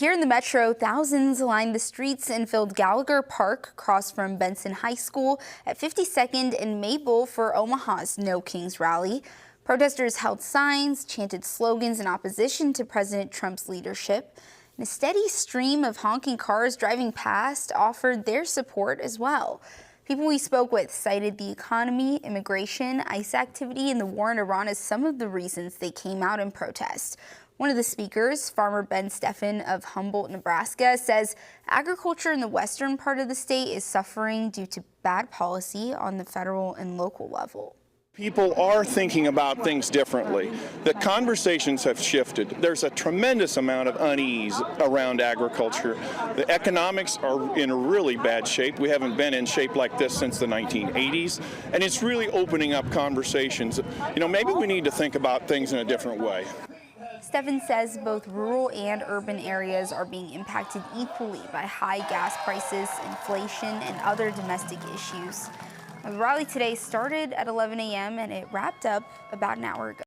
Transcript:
Here in the metro, thousands lined the streets and filled Gallagher Park across from Benson High School at 52nd and Maple for Omaha's No Kings rally. Protesters held signs, chanted slogans in opposition to President Trump's leadership. And a steady stream of honking cars driving past offered their support as well. People we spoke with cited the economy, immigration, ICE activity, and the war in Iran as some of the reasons they came out in protest. One of the speakers, farmer Ben Steffen of Humboldt, Nebraska, says agriculture in the western part of the state is suffering due to bad policy on the federal and local level. People are thinking about things differently. The conversations have shifted. There's a tremendous amount of unease around agriculture. The economics are in really bad shape. We haven't been in shape like this since the 1980s, and it's really opening up conversations. Maybe we need to think about things in a different way. Steffen says both rural and urban areas are being impacted equally by high gas prices, inflation, and other domestic issues. The rally today started at 11 a.m. and it wrapped up about an hour ago.